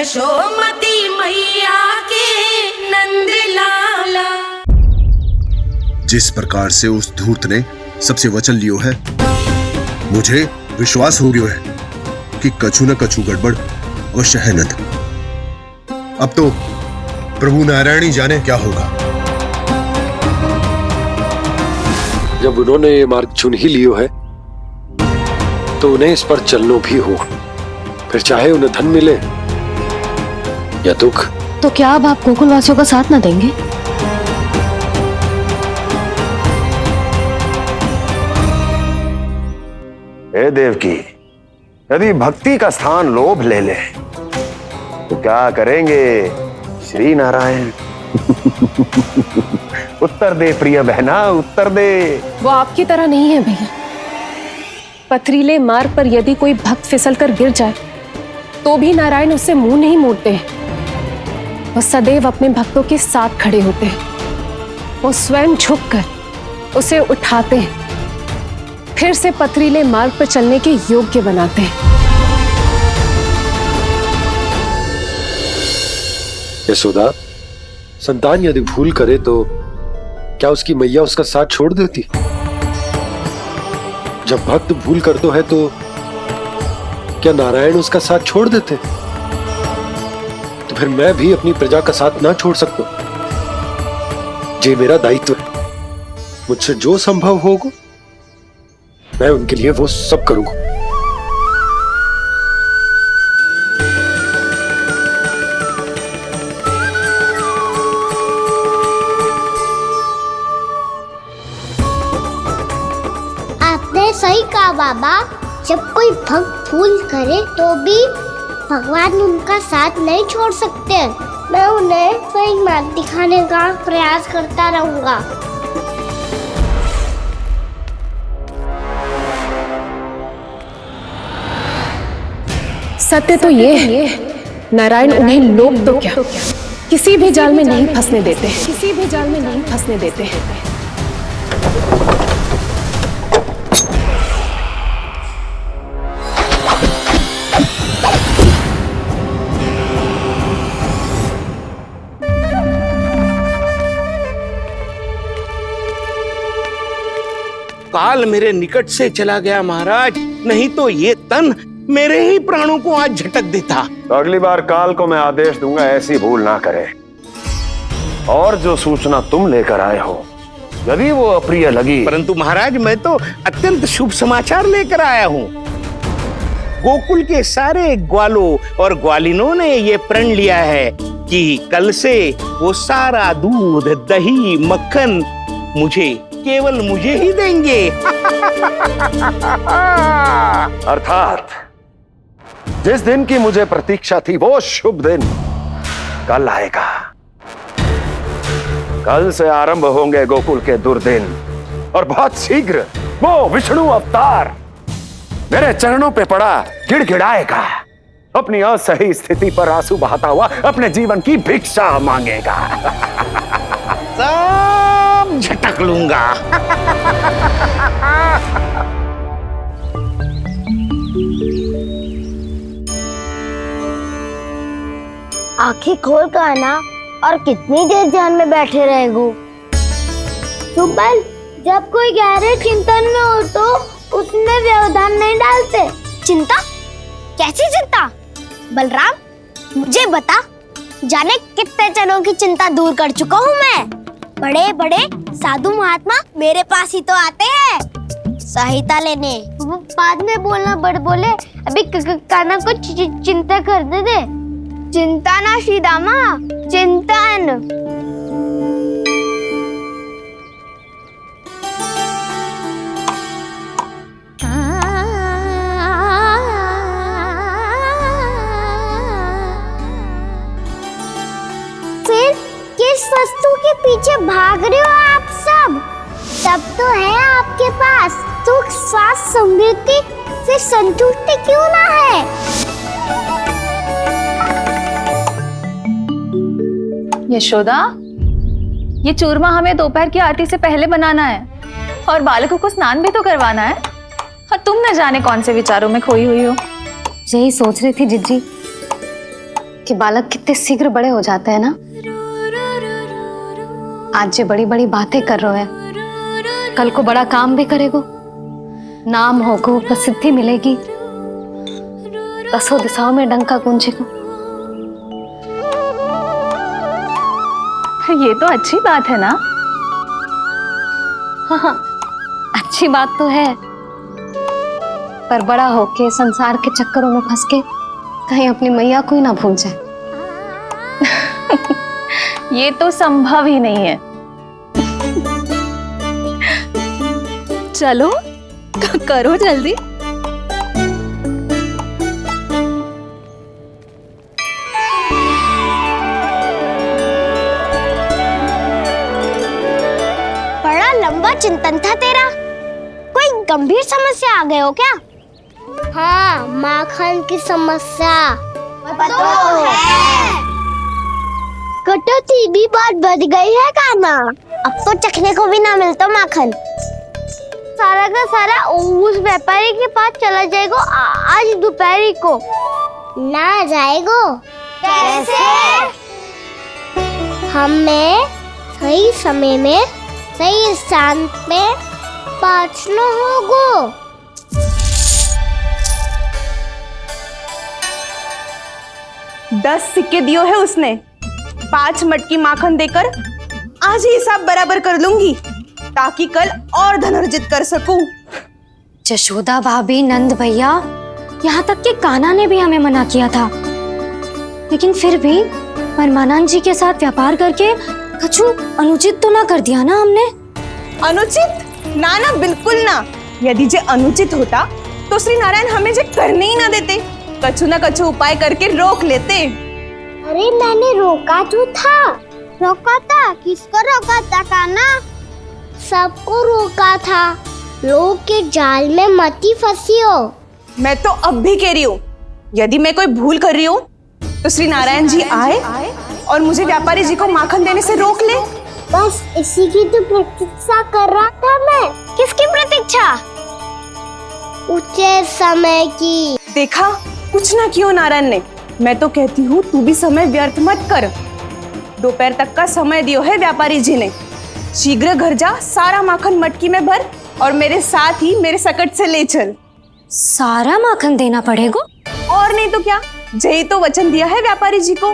यशोमती मैया के नंद लाला। जिस प्रकार से उस धूर्त ने सबसे वचन लियो है, मुझे विश्वास हो गयो है कि कछु न कछु गड़बड़ अवश्य है नंद। अब तो प्रभु नारायण ही जाने क्या होगा। जब उन्होंने ये मार्ग चुन ही लियो है तो उन्हें इस पर चलना भी हो, फिर चाहे उन्हें धन मिले या दुख। तो क्या अब आप गोकुलवासियों का साथ न देंगे? हे देवकी, यदि भक्ति का स्थान लोभ ले ले तो क्या करेंगे श्री नारायण? उत्तर दे प्रिय बहना, उत्तर दे। वो आपकी तरह नहीं है भैया। पथरीले मार्ग पर यदि कोई भक्त फिसल कर गिर जाए तो भी नारायण उससे मुंह नहीं मोड़ते हैं। वो सदैव अपने भक्तों के साथ खड़े होते हैं। वो स्वयं झुककर उसे उठाते हैं, फिर से पथरीले मार्ग पर चलने के योग्य बनाते हैं। यशोदा, संतान यदि भूल करे तो क्या उसकी मैया उसका साथ छोड़ देती? जब भक्त भूल करते है तो क्या नारायण उसका साथ छोड़ देते? तो फिर मैं भी अपनी प्रजा का साथ ना छोड़ सकता। ये मेरा दायित्व है। मुझसे जो संभव होगा मैं उनके लिए वो सब करूंगा। आपने सही कहा बाबा। जब कोई भक्त भूल करे तो भी भगवान उनका साथ नहीं छोड़ सकते। मैं उन्हें सही मार्ग दिखाने का प्रयास करता रहूंगा। सत्य तो ये है, नारायण उन्हें लोग तो क्या किसी भी जाल में नहीं फंसने देते, किसी भी जाल में नहीं फंसने देते हैं। काल मेरे निकट से चला गया महाराज, नहीं तो ये तन मेरे ही प्राणों को आज झटक देता। तो अगली बार काल को मैं आदेश दूंगा ऐसी भूल ना करे। और जो सूचना तुम लेकर आए हो यदि वो अप्रिय लगी, परंतु महाराज मैं तो अत्यंत शुभ समाचार लेकर आया हूँ। गोकुल के सारे ग्वालों और ग्वालिनों ने ये प्रण लिया है कि कल से वो सारा दूध, दही, मक्खन केवल मुझे ही देंगे। अर्थात जिस दिन की मुझे प्रतीक्षा थी वो शुभ दिन कल आएगा। कल से आरंभ होंगे गोकुल के दुर्दिन और बहुत शीघ्र वो विष्णु अवतार मेरे चरणों पे पड़ा गिड़गिड़ाएगा। अपनी असही स्थिति पर आंसू बहाता हुआ अपने जीवन की भिक्षा मांगेगा। सब झटक लूंगा। आंखें खोल कर आना। और कितनी देर ध्यान में बैठे रहेगो? सुबह जब कोई गहरे चिंतन में हो तो उसमें व्यवधान नहीं डालते। चिंता? कैसी चिंता? बलराम मुझे बता, जाने कितने जनों की चिंता दूर कर चुका हूँ मैं। बड़े बड़े साधु महात्मा मेरे पास ही तो आते हैं सहायता लेने। बाद में बोलना बड़ बोले, अभी काना को चिंता कर दे। चिंता ना श्रीदामा, चिंतन। फिर किस वस्तु के पीछे भाग रहे हो आप सब? सब तो है आपके पास। सुख, स्वास्थ्य, समृद्धि से संतुष्टि क्यों ना है? यशोदा, ये चूरमा हमें दोपहर की आरती से पहले बनाना है और बालकों को स्नान भी तो करवाना है। और तुम न जाने कौन से विचारों में खोई हुई हो। यही सोच रही थी जिज्जी कि बालक कितने शीघ्र बड़े हो जाते हैं ना। आज जो बड़ी बड़ी बातें कर रहे हैं, कल को बड़ा काम भी करेगो, नाम होगो, प्रसिद्धि मिलेगी, दसों दिशाओं में डंका गूंजेगो। ये तो अच्छी बात है ना। हाँ, अच्छी बात तो है, पर बड़ा होके संसार के चक्करों में फंस के कहीं अपनी मैया को ही ना भूल जाए। ये तो संभव ही नहीं है। चलो करो जल्दी। बड़ा लंबा चिंतन था तेरा। कोई गंभीर समस्या आ गए हो क्या? हाँ, माखन की समस्या तो है। कटौती भी बहुत बढ़ गई है काना। अब तो चखने को भी ना मिलता माखन। सारा का सारा उस व्यापारी के पास चला जाएगा आज दोपहर को। ना जाएगो? कैसे? हमें सही समय में सही स्थान पे पहुंचना होगा। 10 सिक्के दियो है उसने। 5 मटकी माखन देकर आज ही हिसाब बराबर कर लूंगी, ताकि कल और धन अर्जित कर सकूं। जशोदा भाभी, नंद भैया, यहाँ तक कि कान्हा ने भी हमें मना किया था, लेकिन फिर भी परमानंद जी के साथ व्यापार करके कछु अनुचित तो ना कर दिया ना हमने? अनुचित? ना ना, बिल्कुल ना। यदि जे अनुचित होता तो श्री नारायण हमें जे करने ही ना देते, कछु ना कछु उपाय करके रोक लेते। अरे मैंने रोका तो था। रोका था? किसको रोका था कान्हा? सबको रोका था। लोग के जाल में मती फंसी हो। मैं तो अब भी कह रही हूँ, यदि मैं कोई भूल कर रही हूँ तो श्री नारायण जी आए और मुझे व्यापारी जी को माखन देने से रोक ले। बस इसी की तो प्रतीक्षा कर रहा था मैं। किसकी प्रतीक्षा? उचित समय की। देखा, कुछ ना किया नारायण ने। मैं तो कहती हूँ तू भी समय व्यर्थ मत कर। दोपहर तक का समय दियो है व्यापारी जी ने। शीघ्र घर जा, सारा माखन मटकी में भर और मेरे साथ ही मेरे सकट से ले चल। सारा माखन देना पड़ेगा? और नहीं तो क्या, जय तो वचन दिया है व्यापारी जी को।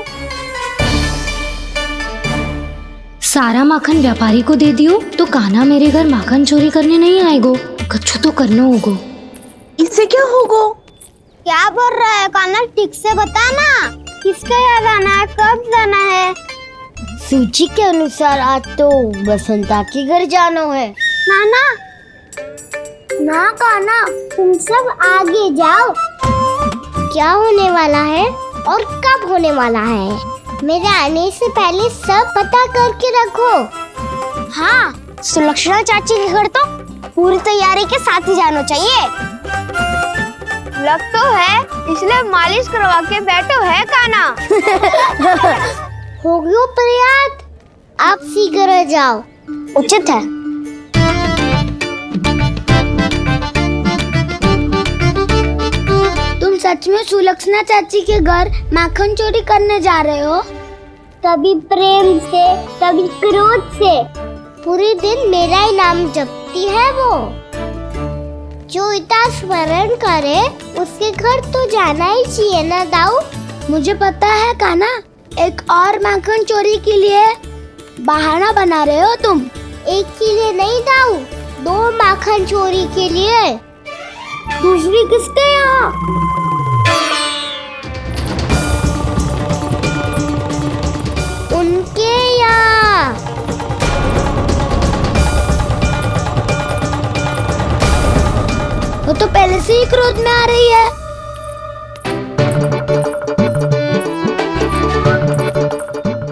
सारा माखन व्यापारी को दे दियो तो कान्हा मेरे घर माखन चोरी करने नहीं आएगो। कछु तो करना होगा। इससे क्या होगा? क्या बोल रहा है कान्हा? ठीक से बता ना। किसका यहाँ जाना है, कब जाना है? सूची के अनुसार आज तो बसंता के घर जाना है। नाना, ना कान्हा, तुम सब आगे जाओ। क्या होने वाला है और कब होने वाला है, मेरे आने से पहले सब पता करके रखो। हाँ, सुलक्षणा चाची के घर तो पूरी तैयारी के साथ ही जाना चाहिए। लग तो है, इसलिए मालिश करवा के बैठो है कान्हा। हो गयो प्रयास, आप शीघ्र जाओ। उचित है। तुम सच में सुलक्षणा चाची के घर माखन चोरी करने जा रहे हो? कभी प्रेम से, कभी क्रोध से। पूरे दिन मेरा ही नाम जपती है वो। जो इतना स्मरण करे उसके घर तो जाना ही चाहिए ना दाऊ। मुझे पता है कान्हा, एक और माखन चोरी के लिए बहाना बना रहे हो तुम। एक के लिए नहीं दाऊ, 2 माखन चोरी के लिए। दूसरी किसके यहाँ? उनके यहाँ। वो तो पहले से ही क्रोध में आ रही है।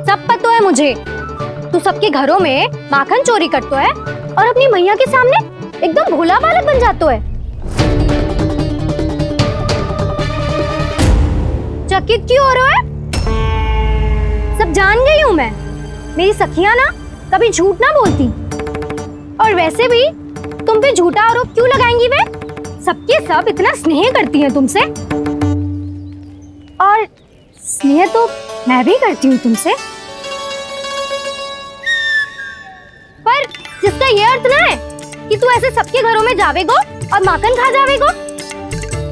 सब पता है मुझे, तू सबके घरों में माखन चोरी करतो है और अपनी मैया के सामने एकदम भोला बालक बन जातो है। चकित क्यों हो रहा है? सब जान गई हूँ मैं। मेरी सखियां ना कभी झूठ ना बोलती, और वैसे भी तुम पे झूठा आरोप क्यों लगाएंगी? वे सबके सब इतना स्नेह करती हैं तुमसे, और स्नेह तो मैं भी करती हूँ तुमसे, पर जिसका ये अर्थ ना है कि तू ऐसे सबके घरों में जावेगो और माखन खा जावेगो।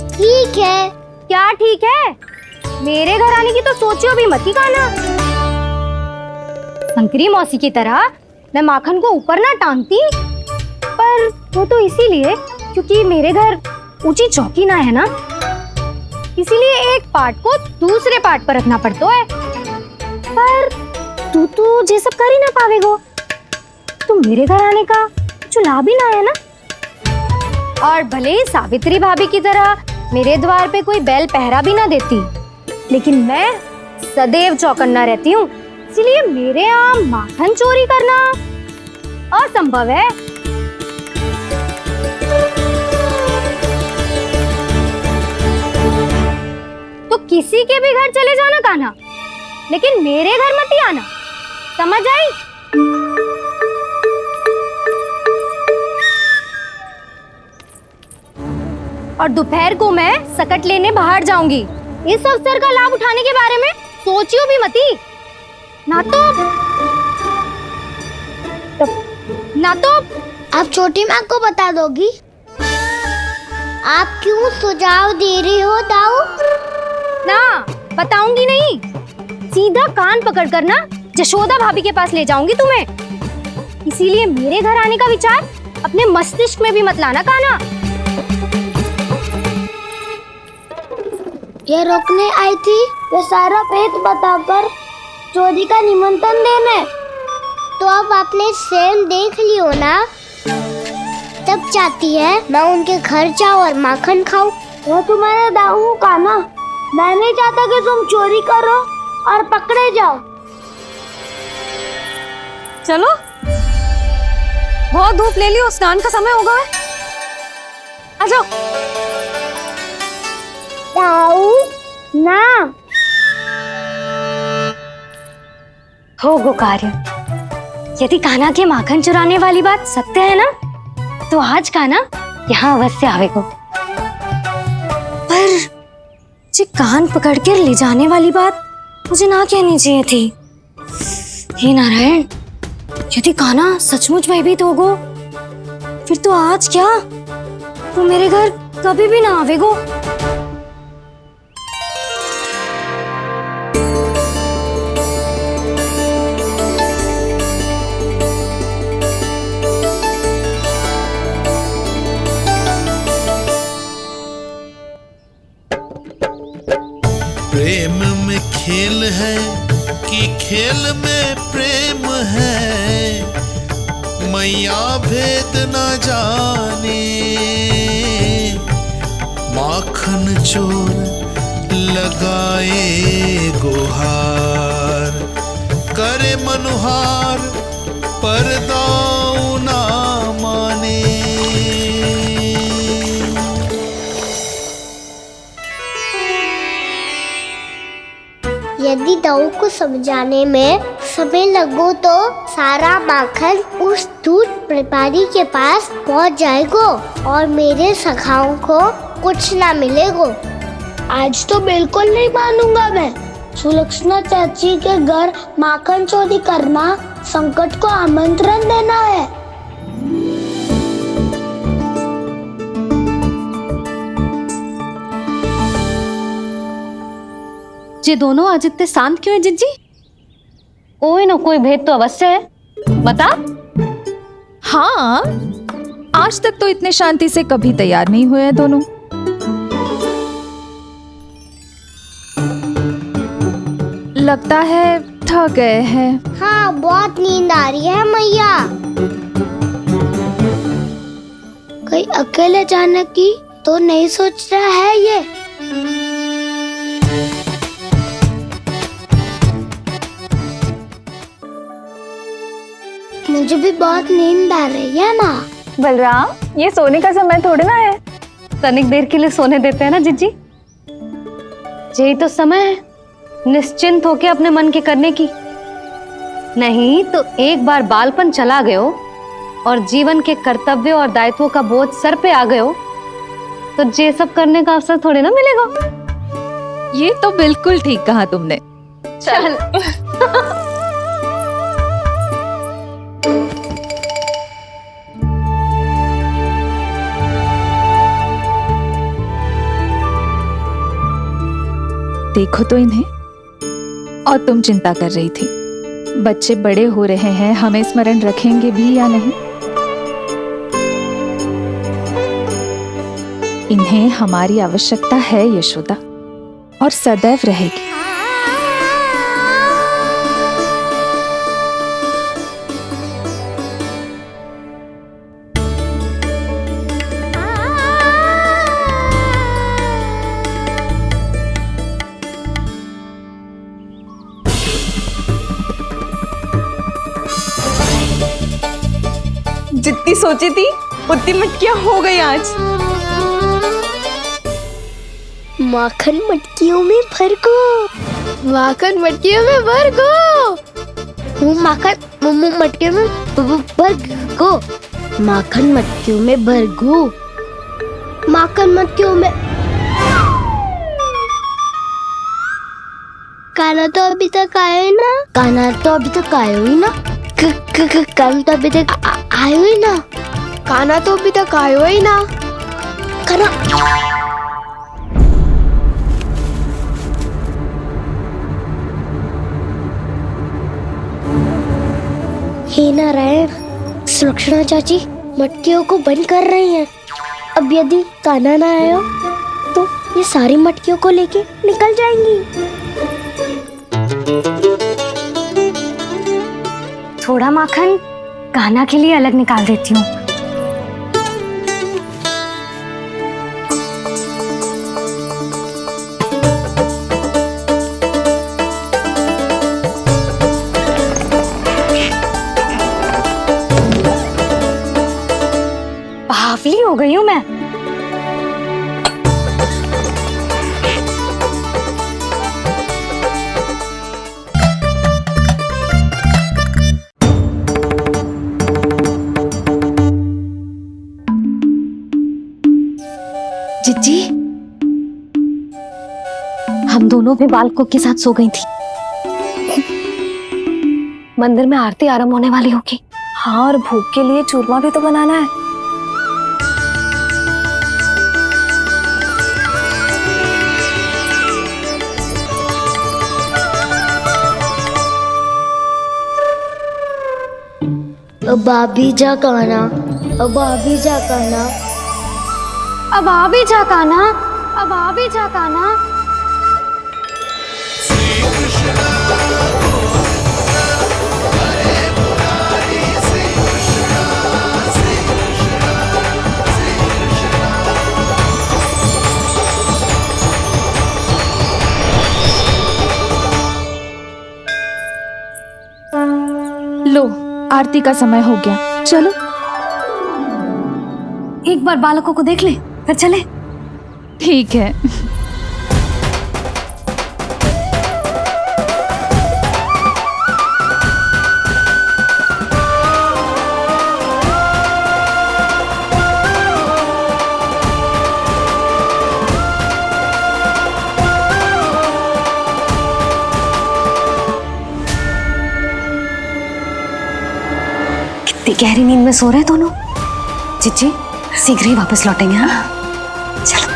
ठीक है। क्या ठीक है? मेरे घर आने की तो सोचियो भी मत ही काना। शंकरी मौसी की तरह मैं माखन को ऊपर ना टांगती, पर वो तो इसीलिए क्योंकि मेरे घर ऊंची चौकी ना है ना, इसीलिए एक पार्ट को दूसरे पार्ट पर रखना पड़ता है। पर तू तो ये सब कर ही ना पावेगो, तो मेरे घर आने का कुछ लाभ ही ना है ना। और भले ही सावित्री भाभी की तरह मेरे द्वार पे कोई बैल पहरा भी ना देती, लेकिन मैं सदैव चौकन्ना रहती हूँ, इसलिए मेरे यहाँ माखन चोरी करना असंभव है। तो किसी के भी घर चले जाना कान्हा, लेकिन मेरे घर मत ही आना, समझ आई? और दोपहर को मैं सकट लेने बाहर जाऊंगी। इस अवसर का लाभ उठाने के बारे में सोचियो भी मती, ना तो आप छोटी माँ को बता दोगी? आप क्यों सुझाव दे रही हो दाऊ? ना बताऊंगी नहीं, सीधा कान पकड़ कर ना जशोदा भाभी के पास ले जाऊंगी तुम्हें। इसीलिए मेरे घर आने का विचार अपने मस्तिष्क में भी मत लाना कान्हा। ये रोकने आई थी ये सारा पेट बताकर चोरी का निमंत्रण देने। तो अब आपने सेल देख लियो ना, तब चाहती है मैं उनके घर जाऊँ और माखन खाऊं। मैं तुम्हारा दाऊ का ना, मैं नहीं चाहता कि तुम चोरी करो और पकड़े जाओ। चलो, बहुत धूप ले लियो, स्नान का समय होगा है। आ जाओ। दाऊ ना हो गो कार्य। यदि कान्हा के माखन चुराने वाली बात सत्य है ना, तो आज कान्हा यहाँ अवश्य आवेगो। पर जी कान पकड़ कर ले जाने वाली बात मुझे ना कहनी चाहिए थी। हे नारायण, यदि कान्हा सचमुच भयभीत होगो, फिर तो आज क्या, वो मेरे घर कभी भी ना आवेगो। प्रेम में खेल है कि खेल में प्रेम है, मैया भेद न जाने। माखन चोर लगाए गुहार, करे मनुहार पर दाऊ ना माने। यदि दाऊ को समझाने में समय लगो तो सारा माखन उस दूध व्यापारी के पास पहुंच जाएगो और मेरे सखाओं को कुछ ना मिलेगो। आज तो बिल्कुल नहीं मानूंगा मैं। सुलक्षणा चाची के घर माखन चोरी करना संकट को आमंत्रण देना है। ये दोनों आज इतने शांत क्यों है जिज्जी? कोई ना कोई भेद तो अवश्य है, बता। हाँ, आज तक तो इतने शांति से कभी तैयार नहीं हुए हैं दोनों। लगता है थक गए हैं। हाँ, बहुत नींद आ रही है मैया। कहीं अकेले जाने की तो नहीं सोच रहा है ये? मुझे भी बहुत नींद आ रही है माँ। बलराम, ये सोने का समय थोड़ी ना है। तनिक देर के लिए सोने देते हैं ना जिज्जी। यही तो समय है निश्चिंत होके अपने मन के करने की। नहीं तो एक बार बालपन चला गयो और जीवन के कर्तव्यों और दायित्वों का बोझ सर पे आ गयो, तो ये सब करने का अवसर थोड़ी ना मिलेगा। ये तो बिल्कुल ठीक कहा तुमने। चल देखो तो इन्हें। और तुम चिंता कर रही थी बच्चे बड़े हो रहे हैं, हमें स्मरण रखेंगे भी या नहीं। इन्हें हमारी आवश्यकता है यशोदा, और सदैव रहेगी। जितनी सोची थी उतनी मटकियां हो गई आज। माखन मटकियों में भर को, माखन मटकियों में भर को, माखन मटकियों में भर को, माखन मटकियों में भर को, माखन मटकियों में। काना तो अभी तक आया ही ना, काना तो अभी तक आया ही ना, काना तो अभी तक आयो ही ना, काना तो अभी तक आयो ही ना, काना। हे नारायण, सुलक्षणा चाची मटकियों को बंद कर रही हैं। अब यदि काना ना आया तो ये सारी मटकियों को लेके निकल जाएंगी। थोड़ा माखन कान्हा के लिए अलग निकाल देती हूँ। बावली हो गई हूँ मैं। जिज्जी, हम दोनों भी बालकों के साथ सो गई थी। मंदिर में आरती आरंभ होने वाली होगी। हाँ, और भोग के लिए चूरमा भी तो बनाना है। अब आभी जा काना, अब आभी जा काना, अब आ भी जा कान्हा, अब आ भी जा कान्हा। लो, आरती का समय हो गया, चलो। एक बार बालकों को देख ले, फिर चले। ठीक है। कितनी गहरी नींद में सो रहे दोनों। जिज्जी शीघ्र ही वापस लौटेंगे। हाँ चलो।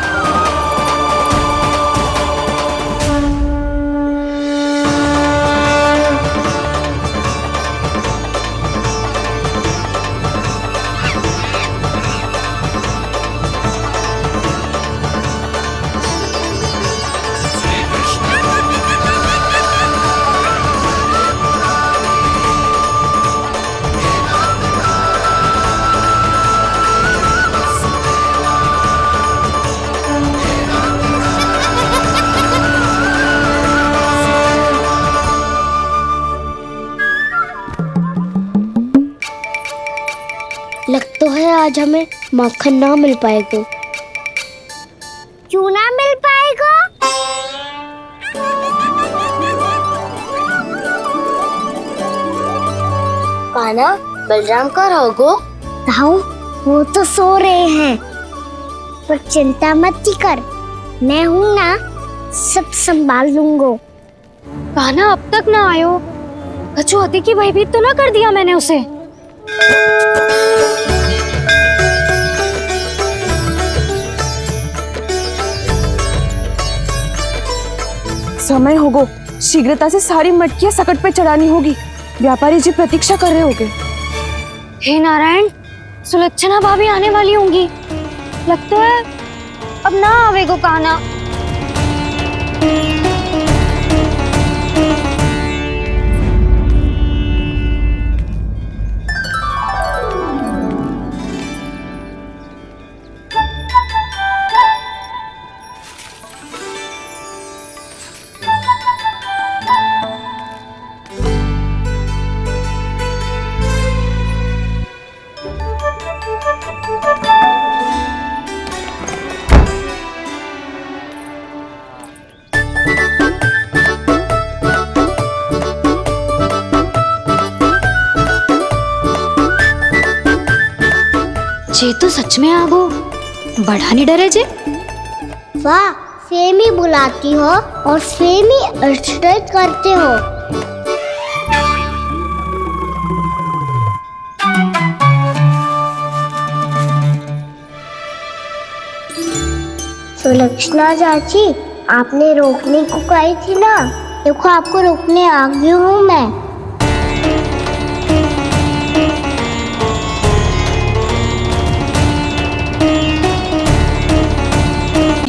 लग तो है आज हमें माखन ना मिल पाएगा। क्यों ना मिल पाएगा? कान्हा, बलराम का रहोगो? ताऊ, वो तो सो रहे हैं, पर चिंता मत कर, मैं हूँ ना, सब संभाल लूंगा। कान्हा अब तक ना आयो, कछु अति की भयभीत तो ना कर दिया मैंने उसे? समय होगो, शीघ्रता से सारी मटकियां सकट पे चढ़ानी होगी। व्यापारी जी प्रतीक्षा कर रहे होंगे। हे नारायण, सुलक्षणा भाभी आने वाली होंगी। लगता है अब ना आवेगो कान्हा। जे तो सच में आगो, बड़ा नहीं डरे जे। वाह, सेम ही बुलाती हो और सेम ही अर्चना करते हो। सुलक्षणा चाची, आपने रोकने को कही थी ना, देखो आपको रोकने आ गई हूँ मैं।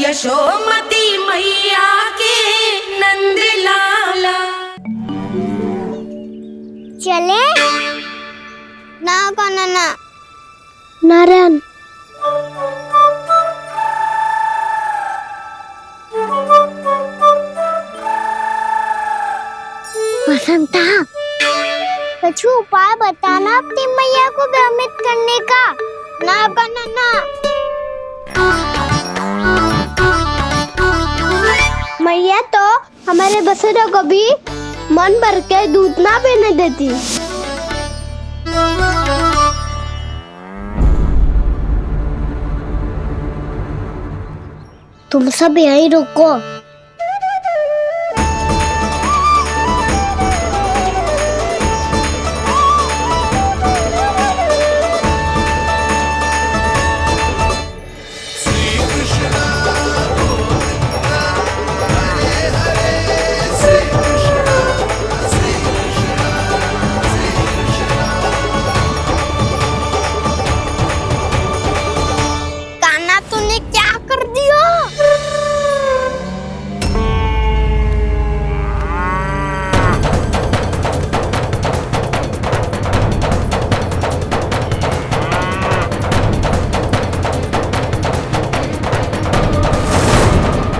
यशोमती मैया के नंद लाला। चले ना कान्हा ना। नारायण, बसंता, कछु उपाय बताना अपनी मैया को भ्रमित करने का। ना कान्हा ना। मैया तो हमारे बसरा को भी मन भर के दूध ना पीने देती। तुम सब यहीं रुको।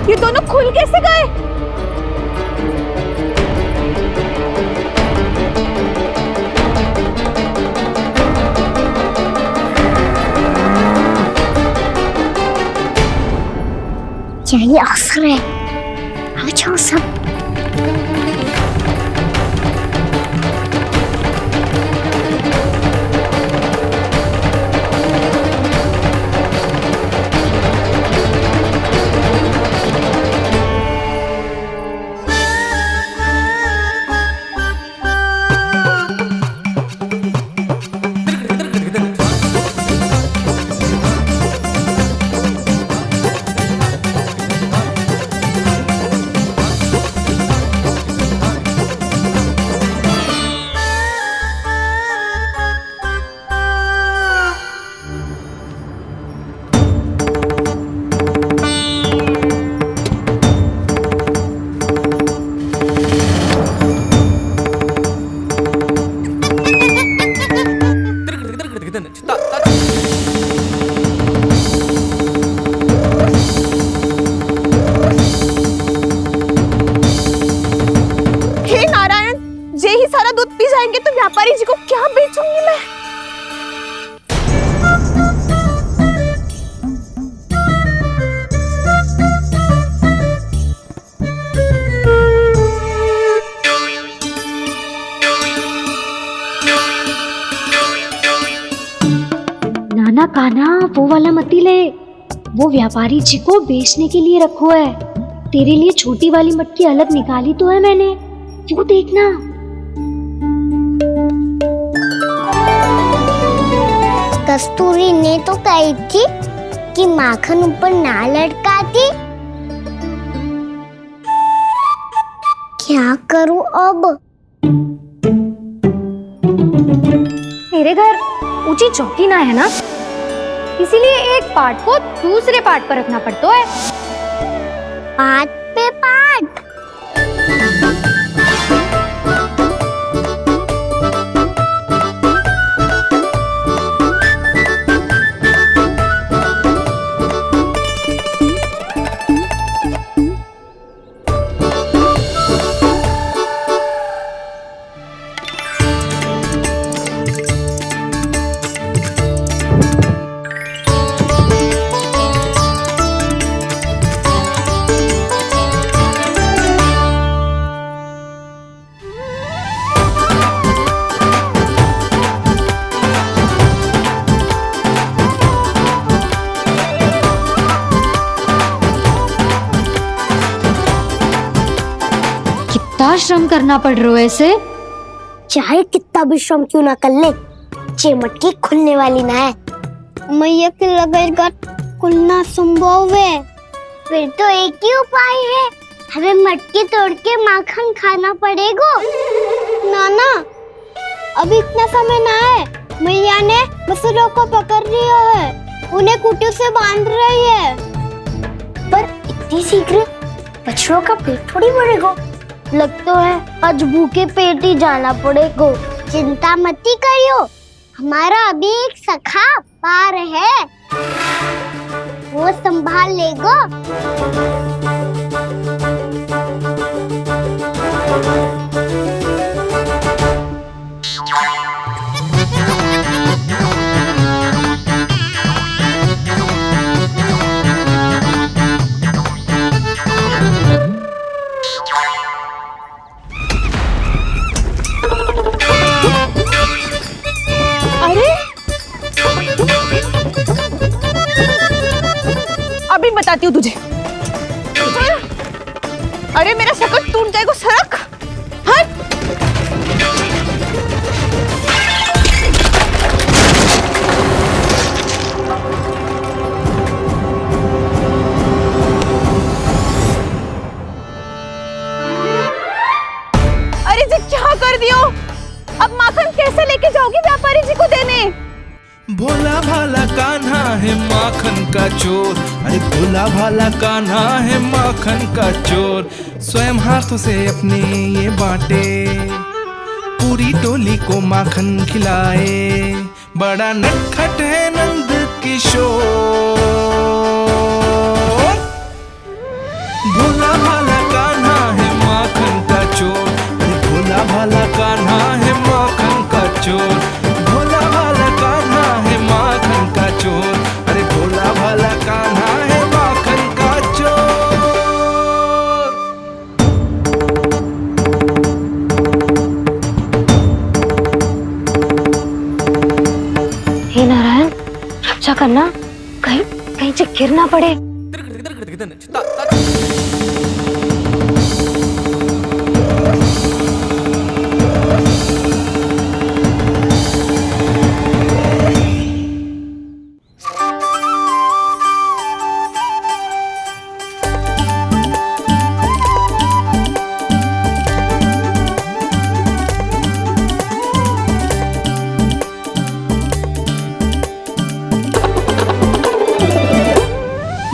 ये दोनों खुल कैसे गए? यही अवसर है, आ जाओ सब। जाएंगे तो व्यापारी जी को क्या बेचूंगी मैं। नाना कान्हा वो वाला मत ले, वो व्यापारी जी को बेचने के लिए रखो है। तेरे लिए छोटी वाली मटकी अलग निकाली तो है मैंने, वो देखना। कस्तूरी ने तो कही थी कि माखन ऊपर ना लटकाती। क्या करूं अब? तेरे घर ऊंची चौकी ना है ना, इसीलिए एक पार्ट को दूसरे पार्ट पर रखना पड़ता है। पार्ट पे पार्ट। कितना श्रम करना पड़ रहा है ऐसे। चाहे कितना भी श्रम क्यों ना कर ले, ये मटकी खुलने वाली ना है। मैया के लगेगा खुलना संभव है। फिर तो एक ही उपाय है, हमें मटकी तोड़ के माखन खाना पड़ेगा। नाना, अभी इतना समय ना है। मैया ने बछड़ों को पकड़ लिया है, उन्हें खूंटों से बांध रही है। पर इतनी शीघ्र बछड़ों का पेट थोड़ी भरेगा। लगता है आज भूखे पेट ही जाना पड़ेगा। चिंता मत करियो, हमारा अभी एक सखा पार है, वो संभाल लेगा। अभी बताती हूँ तुझे। अरे मेरा शकट टूट जाएगा, सरक हट। अरे जी क्या कर दियो? अब माखन कैसे लेके जाओगी व्यापारी जी को देने? भोला भाला कान्हा है माखन का चोर, अरे भोला भाला कान्हा है माखन का चोर। स्वयं हाथों से अपने ये बांटे, पूरी टोली को माखन खिलाए। बड़ा नटखट है नंद किशोर। भोला भाला कान्हा है माखन का चोर, अरे भोला भाला कान्हा है माखन का चोर। भोला भाला कान्हा है माखन का चोर, अरे भोला भाला कान्हा है माखन का चोर। हे नारायण, रक्षा करना, कहीं कहीं से गिर ना पड़े।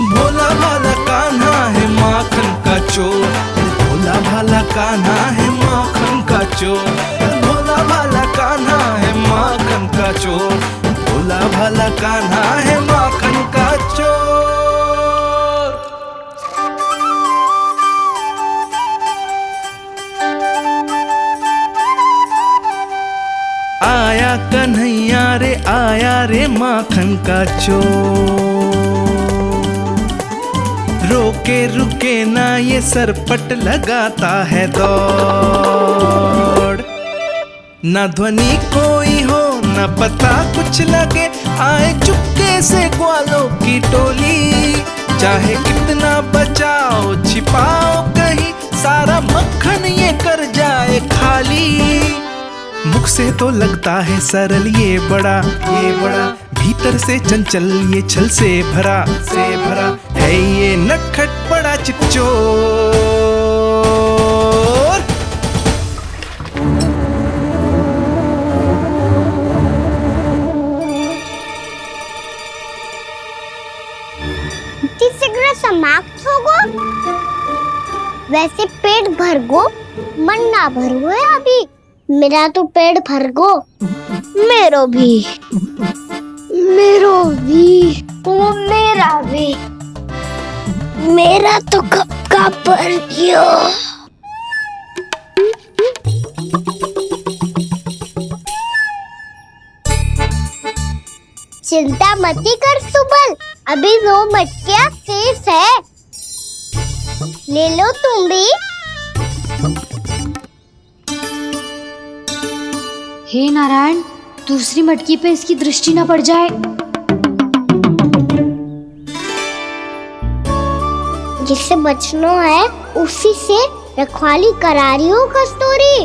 भोला भाला कान्हा है माखन का चोर, भोला भाला कान्हा है माखन का चोर। भोला भाला कान्हा है माखन का चोर। आया कन्हैया रे आया रे माखन का चोर। रोके रुके ना ये सरपट लगाता है दौड़। न ध्वनि कोई हो न पता कुछ लगे, आए चुपके से ग्वालों की टोली। चाहे कितना बचाओ छिपाओ कहीं, सारा मक्खन ये कर जाए खाली। मुख से तो लगता है सरल ये बड़ा भीतर से चंचल ये छल से भरा है ये नटखट बड़ा चिच्चोर। शीघ्र समाप्त होगो, वैसे पेट भर गो मन ना भर गो है अभी। मेरा तो पेट भर गो, मेरो भी ओ मेरा भी, मेरा तो कब का भर गयो। चिंता मती कर सुबल, अभी 2 मटकियाँ शेष है, ले लो तुम भी। हे नारायण, दूसरी मटकी पे इसकी दृष्टि न पड़ जाए। जिससे बचना है उसी से रखवाली करा रही हो कस्तूरी।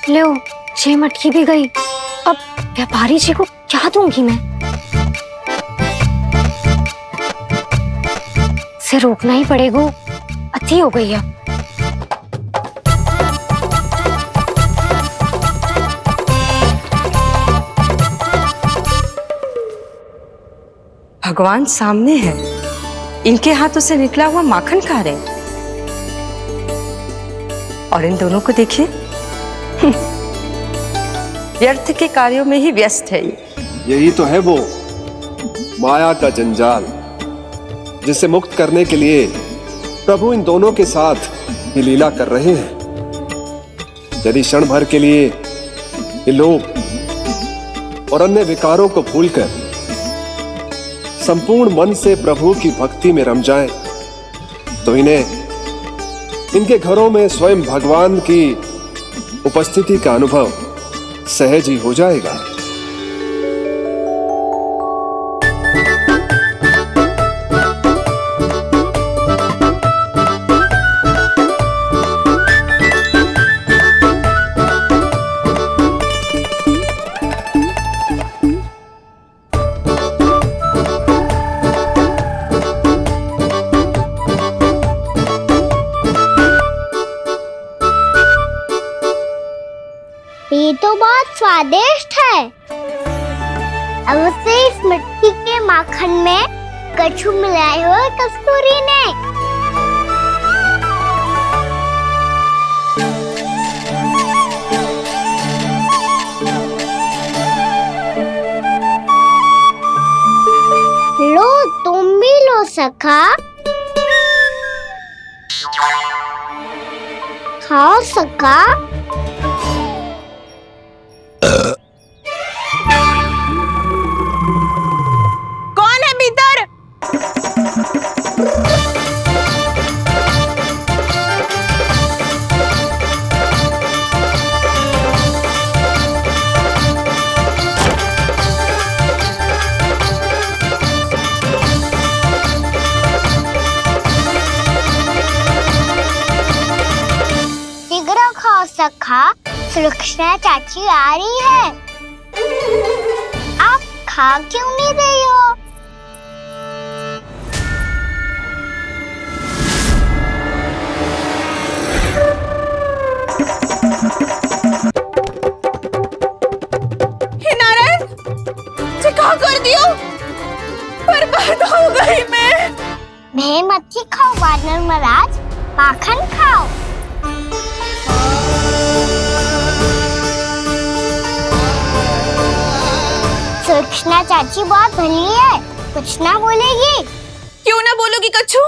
लो, 6 मटकी भी गई। अब व्यापारी जी को क्या दूंगी मैं? इसे रोकना ही पड़ेगा, अति हो गई है। भगवान सामने है, इनके हाथों से निकला हुआ माखन खा रहे, और इन दोनों को देखिए व्यर्थ के कार्यों में ही व्यस्त है। यही तो है वो माया का जंजाल, जिसे मुक्त करने के लिए प्रभु इन दोनों के साथ ये लीला कर रहे हैं। यदि क्षण भर के लिए ये लोभ और अन्य विकारों को भूलकर संपूर्ण मन से प्रभु की भक्ति में रम जाएं, तो इन्हें इनके घरों में स्वयं भगवान की उपस्थिति का अनुभव सहज ही हो जाएगा। ये तो बहुत स्वादिष्ट है। अवश्य इस मिट्टी के माखन में कछु मिलाए हुए कस्तूरी ने। लो, तुम भी लो सखा, खाओ सखा। कौन है भीतर? शीघ्र खाओ सखा, सुलक्षणा चाची आ रही है। आप खा क्यों नहीं रही हो? हे नारायण, क्या कर दियो? बर्बाद हो गई मैं। भय मत ही खाओ वानर महाराज, माखन खाओ। सुलक्षणा चाची बहुत भली है, कुछ ना बोलेगी। क्यों ना बोलोगी कच्छू?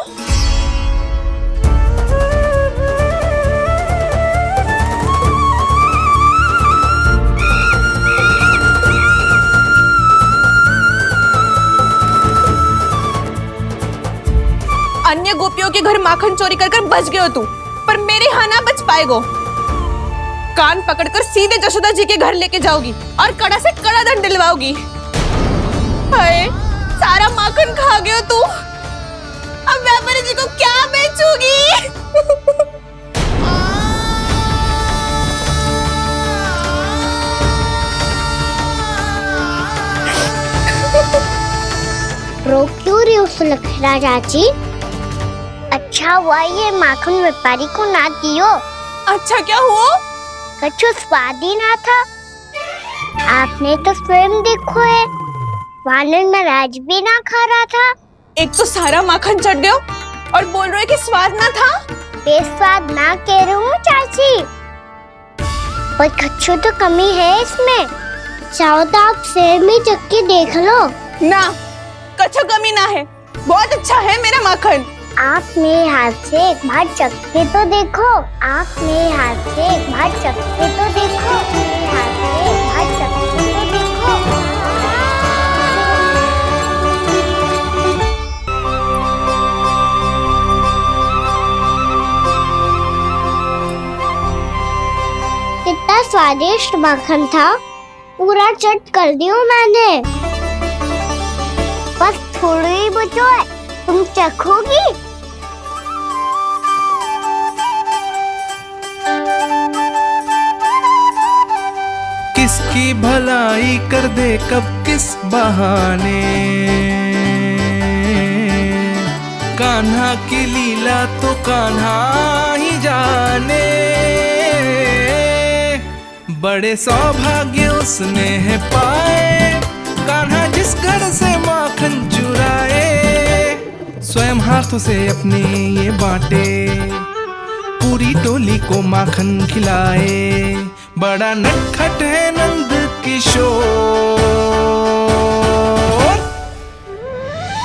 अन्य गोपियों के घर माखन चोरी कर बच गए हो तू, पर मेरे यहाँ ना बच पाएगो। कान पकड़कर सीधे जशोदा जी के घर लेके जाओगी और कड़ा से कड़ा दंड दिलवाओगी। हाय, सारा माखन खा गए हो तू। अब व्यापारी जी को क्या बेचूगी? रो क्यों रही हो सुलक्षणा चाची? अच्छा हुआ ये माखन व्यापारी को ना दियो। अच्छा क्या हुआ? कछु स्वाद ही ना था। आपने तो स्वयं देखो है, वानर महाराज भी ना खा रहा था। एक तो सारा माखन चढ़ गयो और बोल रहे कि स्वाद ना था। बेस्वाद ना कह रही हूँ चाची, पर कछु तो कमी है इसमें। चाहो तो आप स्वयं ही चख के देख लो। ना, कछु कमी ना है, बहुत अच्छा है मेरा माखन। आप मेरे हाथ से एक बार चख के तो देखो। आप मेरे हाथ से एक बार चख के तो देखो। मेरे हाथ से एक बार चख के तो देखो। कितना स्वादिष्ट माखन था, पूरा चट कर दिया मैंने। बस थोड़ी ही बचो है, तुम चखोगी? किसकी भलाई कर दे कब किस बहाने, कान्हा की लीला तो कान्हा ही जाने। बड़े सौभाग्य उसने है पाए, कान्हा जिस घर से माखन चुराए। स्वयं हाथों से अपने ये बांटे, पूरी टोली को माखन खिलाए। बड़ा नटखट है नंद किशोर,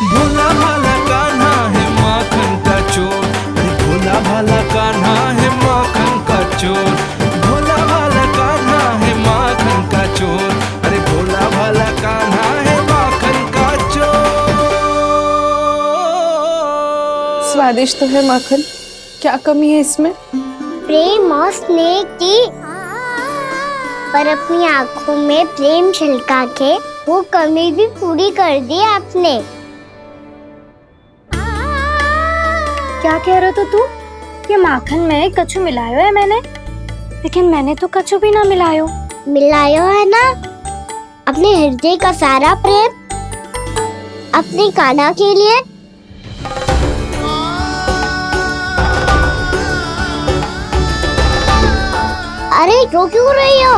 भोला भाला कान्हा है माखन का चोर। अरे भोला भाला कान्हा है माखन का चोर। भोला भाला कान्हा है माखन का चोर। अरे भोला भाला कान्हा है माखन का चोर। स्वादिष्ट तो है माखन, क्या कमी है इसमें? प्रेम और स्नेह की, पर अपनी आंखों में प्रेम छिलका के वो कमी भी पूरी कर दी आपने। क्या कह रहे हो तू? ये माखन में कछु मिलायो है मैंने, लेकिन मैंने तो कछु भी ना मिलायो। मिलायो है ना अपने हृदय का सारा प्रेम अपनी कान्हा के लिए। अरे रो क्यों रही हो?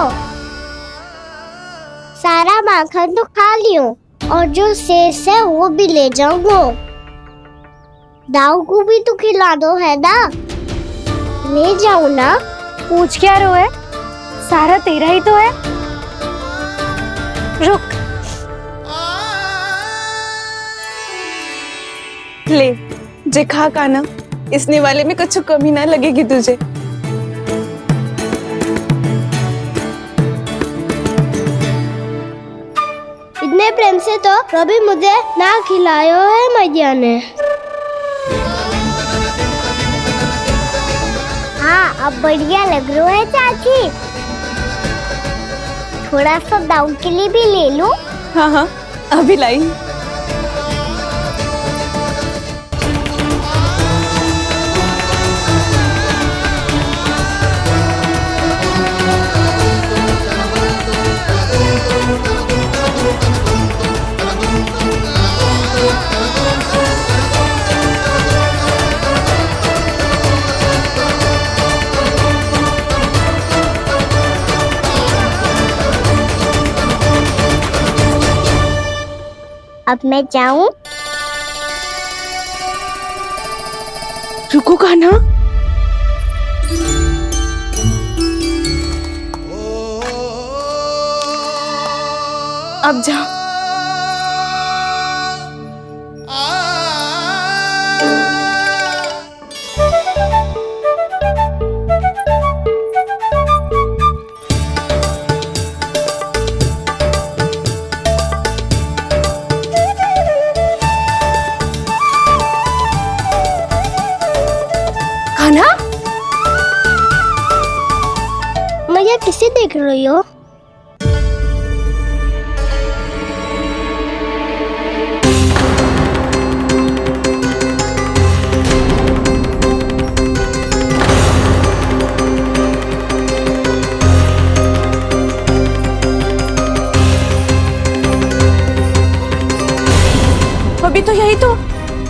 सारा माखन तो खा लियो और जो शेष है वो भी ले जाऊंगा। दाऊ को भी तो खिला दो है ना, ले जाओ ना। पूछ क्या रो है, सारा तेरा ही तो है। रुक, ले जे खा कान्हा, इसने वाले में कुछ कमी ना लगेगी तुझे। इतने प्रेम से तो कभी मुझे ना खिलायो है मैया ने। हाँ, अब बढ़िया लग रहा है चाची। थोड़ा सा दाऊ के लिए भी ले लूं? हाँ हाँ, अभी लाई। अब मैं जाऊं? रुको कान्हा, अब जा। भैया किसे देख रही हो? अभी तो यही तो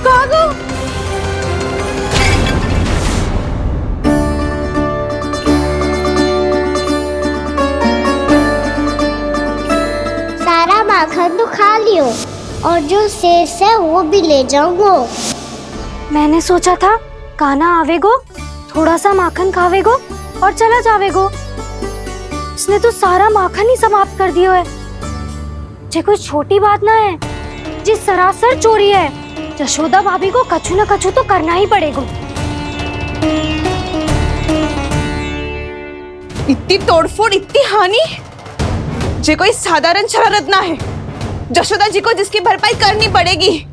कहाँ गो? सारा माखन तो खा लियो और जो शेष है वो भी ले जाऊंगो। मैंने सोचा था कान्हा आवेगो, थोड़ा सा माखन खावेगो और चला जावेगो। उसने तो सारा माखन ही समाप्त कर दिया है। ये कोई छोटी बात ना है, जी सरासर चोरी है। यशोदा भाभी को कछु न कछु तो करना ही पड़ेगा। इतनी तोड़फोड़, इतनी हानि, ये कोई साधारण शरारत ना है। यशोदा जी को जिसकी भरपाई करनी पड़ेगी।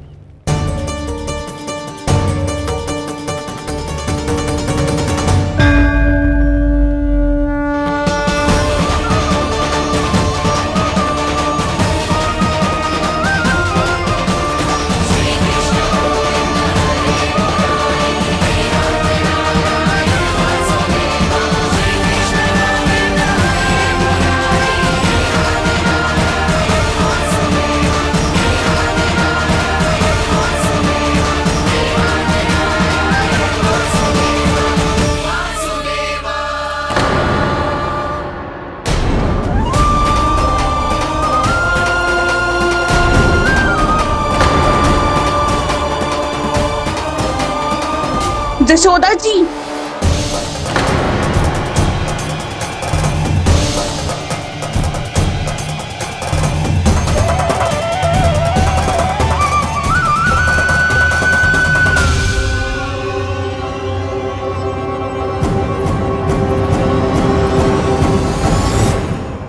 यशोदा जी,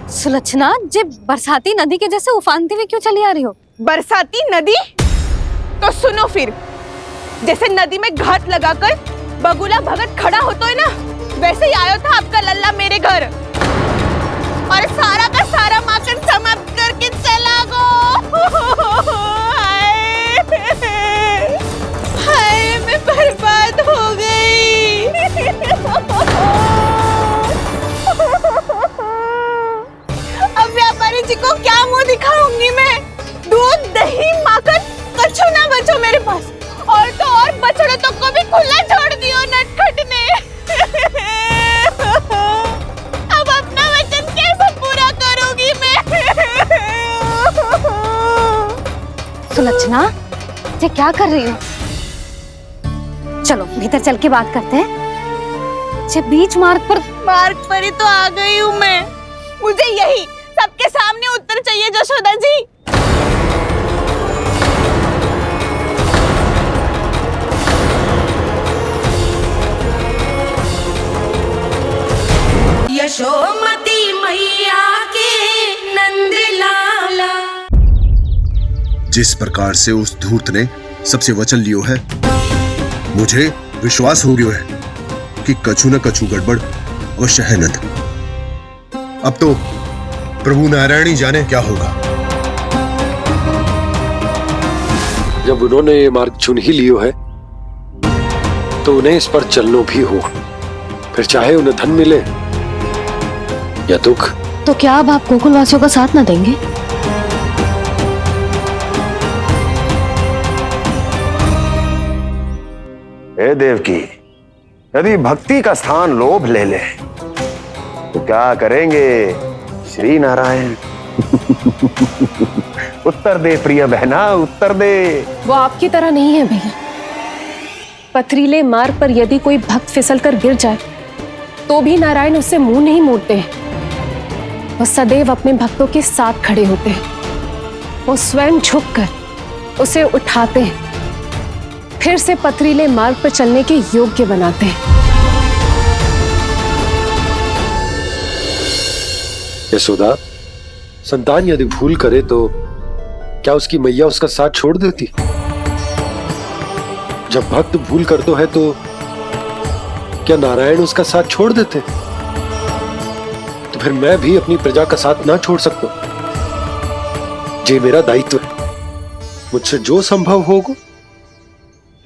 सुलक्षणा, जे बरसाती नदी के जैसे उफानते हुए क्यों चली आ रही हो? बरसाती नदी? तो सुनो फिर, जैसे नदी में घाट लगाकर बगुला भगत खड़ा होता है ना, वैसे ही आया था आपका लल्ला मेरे घर और सारा का सारा माखन समाप्त करके चला गो। हाय, मैं बर्बाद हो गई। अब व्यापारी जी को क्या मुंह दिखाऊंगी मैं? दूध, दही, माखन कछु ना बचो मेरे पास। और तो और बछड़े तो को भी खुला छोड़ दियो नटखट ने। अब अपना वचन कैसे पूरा करूंगी मैं? सुलक्षणा, ये क्या कर रही हो? चलो भीतर चल के बात करते हैं। ये बीच मार्ग पर ही तो आ गई हूँ मैं। मुझे यही सबके सामने उत्तर चाहिए यशोदा जी। यशोमती मैया के नंद लाला। जिस प्रकार से उस धूर्त ने सबसे वचन लियो है, मुझे विश्वास हो गयो है कि कछु न कछु गड़बड़ अवश्य है नंद। अब तो प्रभु नारायण ही जाने क्या होगा। जब उन्होंने ये मार्ग चुन ही लियो है तो उन्हें इस पर चलना भी हो, फिर चाहे उन्हें धन मिले या दुख। तो क्या अब आप गोकुलवासियों का साथ न देंगे? हे देवकी, यदि भक्ति का स्थान लोभ ले ले तो क्या करेंगे श्री नारायण? उत्तर दे प्रिय बहना, उत्तर दे। वो आपकी तरह नहीं है भैया। पथरीले मार्ग पर यदि कोई भक्त फिसल कर गिर जाए तो भी नारायण उससे मुंह नहीं मोड़ते हैं। वो सदैव अपने भक्तों के साथ खड़े होते हैं। वो स्वयं झुककर उसे उठाते हैं, फिर से पथरीले मार्ग पर चलने के योग्य बनाते हैं। यशोदा, संतान यदि भूल करे तो क्या उसकी मैया उसका साथ छोड़ देती? जब भक्त भूल करता है तो क्या नारायण उसका साथ छोड़ देते? तो फिर मैं भी अपनी प्रजा का साथ ना छोड़ सकता। ये मेरा दायित्व है। मुझसे जो संभव होगा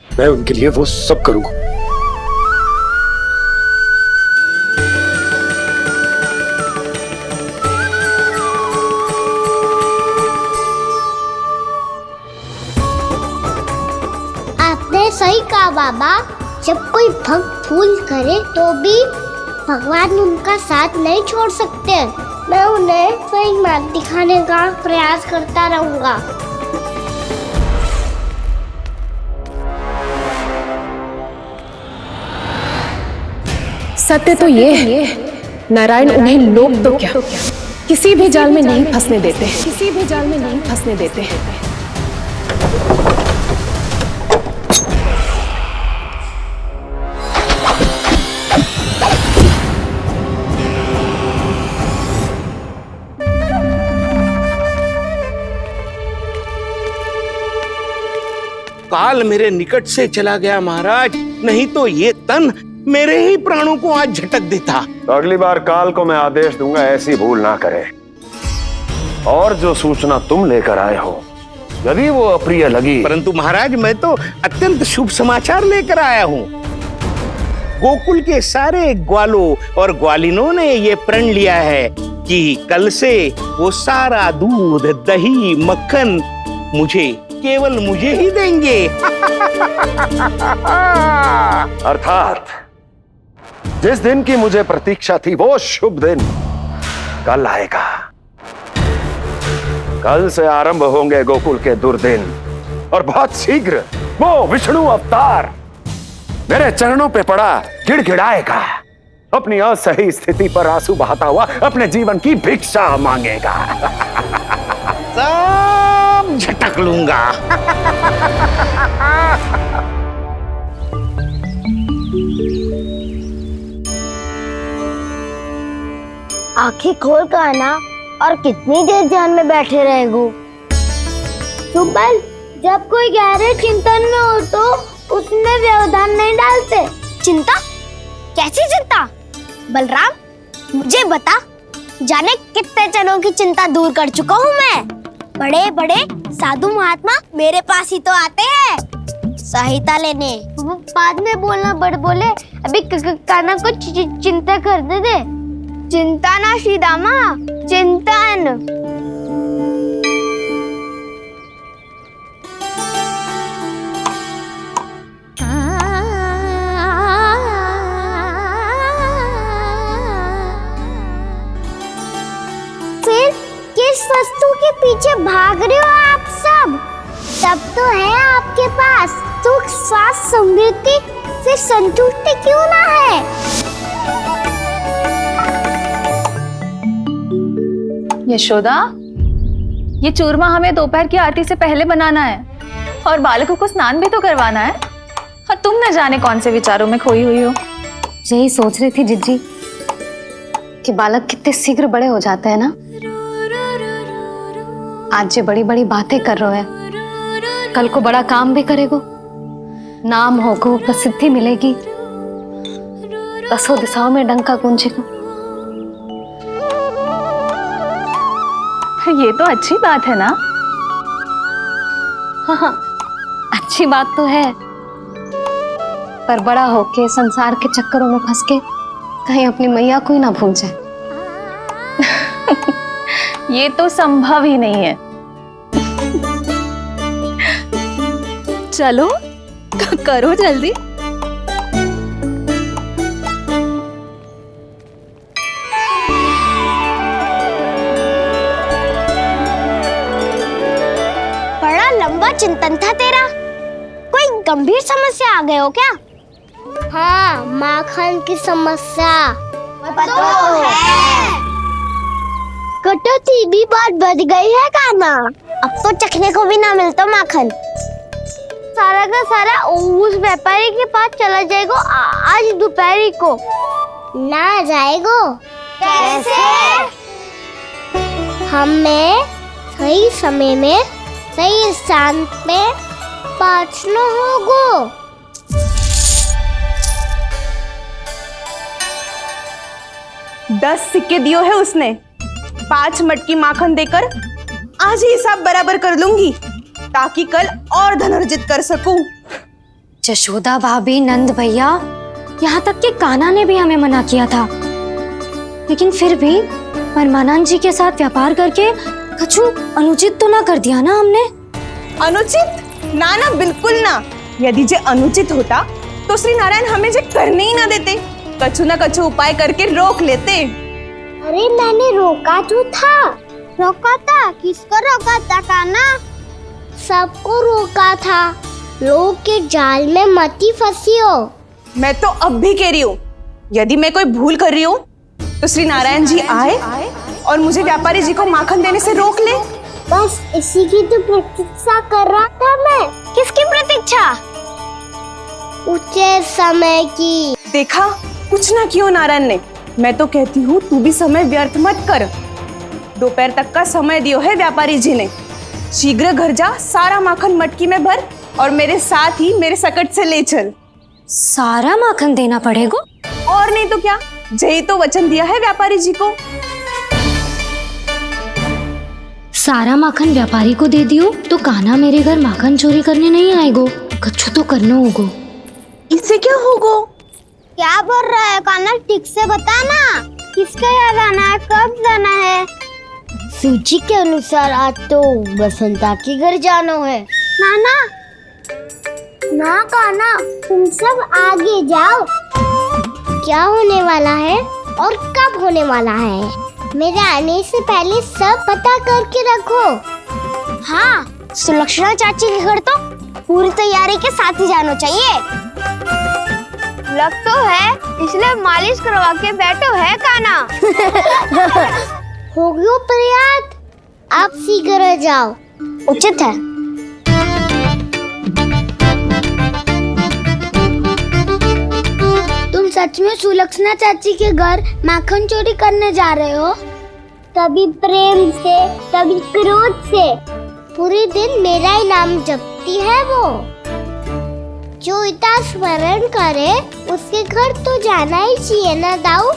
मैं उनके लिए वो सब करूंगा। आपने सही कहा बाबा, जब कोई भक्त भूल करे तो भी भगवान उनका साथ नहीं छोड़ सकते। मैं उन्हें सही मार्ग दिखाने का प्रयास करता रहूंगा। सत्य तो ये है, नारायण उन्हें लोग तो क्या किसी भी जाल में नहीं फंसने देते, किसी भी जाल में नहीं फंसने देते। काल मेरे निकट से चला गया महाराज, नहीं तो ये तन मेरे ही प्राणों को आज झटक देता। तो अगली बार काल को मैं आदेश दूंगा ऐसी भूल ना करे। और जो सूचना तुम लेकर आए हो यदि वो अप्रिय लगी, परंतु महाराज मैं तो अत्यंत शुभ समाचार लेकर आया हूँ। गोकुल के सारे ग्वालों और ग्वालिनों ने ये प्रण लिया है कि कल से वो सारा दूध, दही, मक्खन केवल मुझे ही देंगे। अर्थात जिस दिन की मुझे प्रतीक्षा थी वो शुभ दिन कल आएगा। कल से आरंभ होंगे गोकुल के दुर्दिन और बहुत शीघ्र वो विष्णु अवतार मेरे चरणों पे पड़ा गिड़गिड़ाएगा, अपनी असही स्थिति पर आंसू बहाता हुआ अपने जीवन की भिक्षा मांगेगा। सब झटक लूंगा। आंखें खोल कर आना और कितनी देर ध्यान में बैठे रहेगो। सुबल, जब कोई गहरे चिंतन में हो तो उसमें व्यवधान नहीं डालते। चिंता? कैसी चिंता? बलराम मुझे बता, जाने कितने जनों की चिंता दूर कर चुका हूँ मैं। बड़े बड़े साधु महात्मा मेरे पास ही तो आते हैं सहायता लेने। बाद में बोलना बड़ बोले, अभी काना को चिंता करने दे। चिंता ना श्रीदामा, चिंतन। फिर किस वस्तु के पीछे भाग रहे हो आप सब? सब तो है आपके पास, सुख, स्वास्थ्य, समृद्धि, फिर संतुष्टि क्यों ना है? यशोदा, ये चूरमा हमें दोपहर की आरती से पहले बनाना है और बालकों को स्नान भी तो करवाना है, और तुम न जाने कौन से विचारों में खोई हुई हो। यही सोच रही थी जिज्जी कि बालक कितने शीघ्र बड़े हो जाते हैं ना। आज ये बड़ी बड़ी बातें कर रहे हैं, कल को बड़ा काम भी करेगो, नाम होगो, प्रसिद्धि मिलेगी, दसों दिशाओं में डंका गूंजेगा। ये तो अच्छी बात है ना? हाँ, अच्छी बात तो है, पर बड़ा होके संसार के चक्करों में फंस के कहीं अपनी मैया को ही ना भूल जाए। ये तो संभव ही नहीं है। चलो करो जल्दी। बड़ा लंबा चिंतन था तेरा, कोई गंभीर समस्या आ गए हो क्या? हाँ, माखन की समस्या तो है। कटौती भी बहुत बढ़ गई है काना, अब तो चखने को भी ना मिलता माखन। सारा का सारा उस व्यापारी के पास चला जाएगा आज दोपहर को। ना जाएगो? कैसे? हमें सही समय में सही स्थान पे पहुंचना होगा। 10 सिक्के दियो है उसने। 5 मटकी माखन देकर आज ही हिसाब बराबर कर लूंगी, ताकि कल और धन अर्जित कर सकूं। यशोदा भाभी, नंद भैया, यहाँ तक कि कान्हा ने भी हमें मना किया था, लेकिन फिर भी परमानंद जी के साथ व्यापार करके कछु अनुचित तो ना कर दिया ना हमने? अनुचित? ना ना, बिल्कुल ना। यदि जे अनुचित होता तो श्री नारायण हमें जे करने ही ना देते, कछु ना कछु उपाय करके रोक लेते। अरे मैंने रोका तो था। रोका था? किसको रोका था कान्हा? सबको रोका था। लोग के जाल में मत ही फंसी हो। मैं तो अब भी कह रही हूँ, यदि मैं कोई भूल कर रही हूँ तो श्री नारायण जी आए और मुझे व्यापारी जी को माखन देने से रोक ले। बस इसी की तो प्रतीक्षा कर रहा था मैं। किसकी प्रतीक्षा? उचित समय की। देखा, कुछ ना किया नारायण ने। मैं तो कहती हूँ तू भी समय व्यर्थ मत कर। दोपहर तक का समय दियो है व्यापारी जी ने। शीघ्र घर जा, सारा माखन मटकी में भर और मेरे साथ ही मेरे सकट से ले चल। सारा माखन देना पड़ेगा? और नहीं तो क्या, जय तो वचन दिया है व्यापारी जी को। सारा माखन व्यापारी को दे दियो तो कान्हा मेरे घर माखन चोरी करने नहीं आएगो। कछु तो करना होगा। इससे क्या होगा? क्या बोल रहा है कान्हा? ठीक से बता ना, किसका यहाँ जाना है, कब जाना है? सूची के अनुसार आज तो बसंता के घर जाना है। नाना ना कान्हा, तुम सब आगे जाओ। क्या होने वाला है और कब होने वाला है, मेरे आने से पहले सब पता करके रखो। हाँ, सुलक्षणा चाची के घर तो पूरी तैयारी के साथ ही जाना चाहिए। लग तो है, इसलिए मालिश करवा के बैठो है कान्हा। हो गयो प्रयास, आप शीघ्र जाओ, उचित है। तुम सच में सुलक्षणा चाची के घर माखन चोरी करने जा रहे हो? कभी प्रेम से, कभी क्रोध से, पूरे दिन मेरा ही नाम जपती है वो। जो इतना स्मरण करे उसके घर तो जाना ही चाहिए ना दाऊ।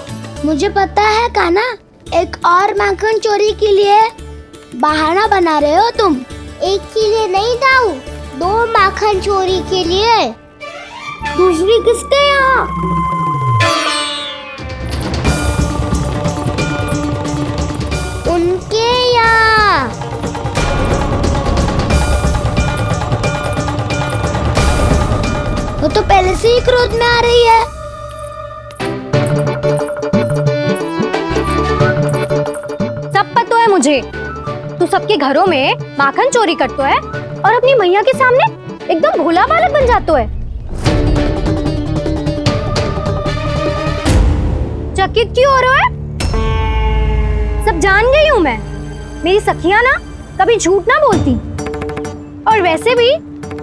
मुझे पता है कान्हा, एक और माखन चोरी के लिए बहाना बना रहे हो तुम। एक के लिए नहीं दाऊ, 2 माखन चोरी के लिए। दूसरी किसके यहाँ? उनके यहाँ। वो तो पहले से ही क्रोध में आ रही है। सब पता है मुझे, तू सबके घरों में माखन चोरी करतो है और अपनी मैया के सामने एकदम भोला बालक बन जातो है। चकित क्यों हो रहा है? सब जान गई हूँ मैं। मेरी सखियां ना कभी झूठ ना बोलती, और वैसे भी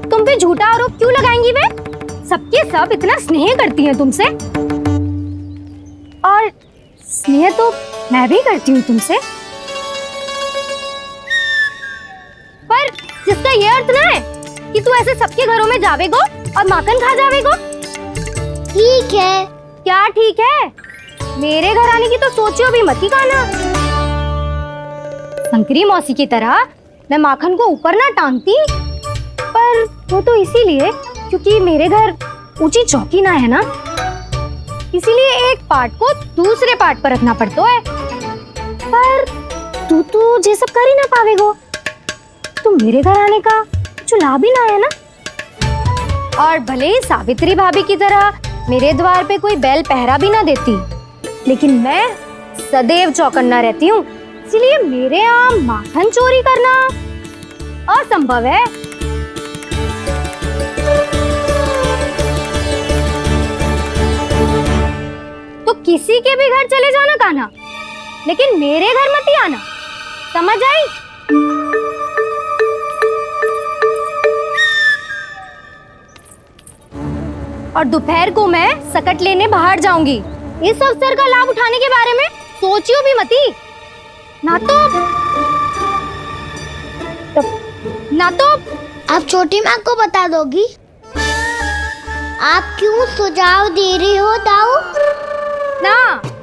तुम पे झूठा आरोप क्यों लगाएंगी वे? सबके सब इतना स्नेह करती हैं तुमसे, और स्नेह तो मैं भी करती हूँ तुमसे, पर जिसका ये अर्थ ना है कि तू ऐसे सबके घरों में जावेगो और माखन खा जावेगो। ठीक है। क्या ठीक है? मेरे घर आने की तो सोचियो भी मत ही कान्हा। शंकरी मौसी की तरह मैं माखन को ऊपर ना टांगती, पर वो तो इसीलिए क्योंकि मेरे घर ऊंची चौकी ना है ना, इसीलिए एक पार्ट को दूसरे पार्ट पर रखना पड़ता है। पर तू तो ये सब कर ही ना पावेगो, तो मेरे घर आने का कुछ लाभ ही ना है ना। और भले ही सावित्री भाभी की तरह मेरे द्वार पे कोई बैल पहरा भी ना देती, लेकिन मैं सदैव चौकन्ना रहती हूँ, इसलिए मेरे यहाँ माखन चोरी करना असंभव है। तो किसी के भी घर चले जाना कान्हा, लेकिन मेरे घर मत ही आना, समझ आई? और दोपहर को मैं सकट लेने बाहर जाऊंगी। इस अवसर का लाभ उठाने के बारे में सोचियो भी मती, ना तो आप छोटी माँ को बता दोगी? आप क्यों सुझाव दे रही हो दाऊ? ना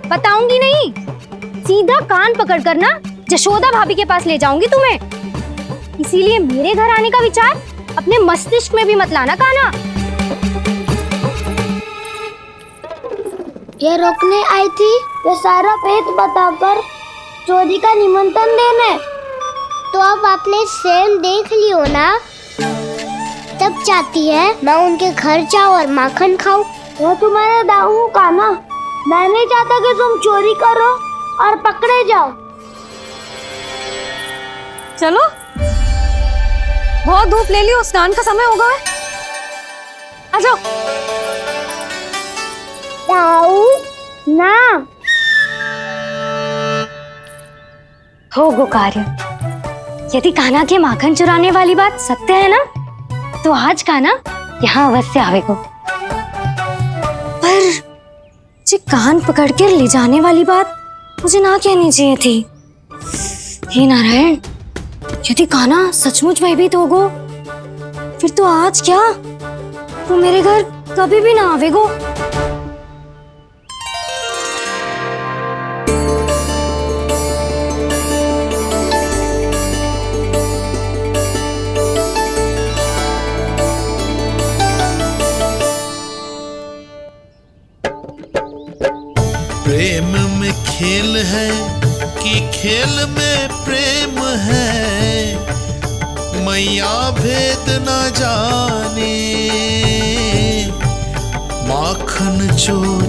बताऊंगी नहीं। सीधा कान पकड़कर ना जशोदा भाभी के पास ले जाऊंगी तुम्हें। इसीलिए मेरे घर आने का विचार अपने मस्तिष्क में भी मत लाना काना। ये रोकने आई थी ये सारा पेट बताकर चोरी का निमंत्रण देने। तो अब आपने सेम देख लियो ना, तब चाहती है मैं उनके घर जाऊँ और माखन खाऊं। मैं तुम्हारा दाऊ का ना, मैं नहीं चाहता कि तुम चोरी करो और पकड़े जाओ। चलो, बहुत धूप ले लियो, स्नान का समय होगा। आ जाओ। दाऊ ना हो गो कार्य। यदि कान्हा के माखन चुराने वाली बात सत्य है ना, तो आज कान्हा यहाँ अवश्य आवेगो। पर जे कान पकड़ कर ले जाने वाली बात मुझे ना कहनी चाहिए थी। हे नारायण, यदि कान्हा सचमुच भयभीत होगो, फिर तो आज क्या, वो मेरे घर कभी भी ना आवेगो। प्रेम में खेल है कि खेल में प्रेम है, मैया भेद न जाने। माखन चोर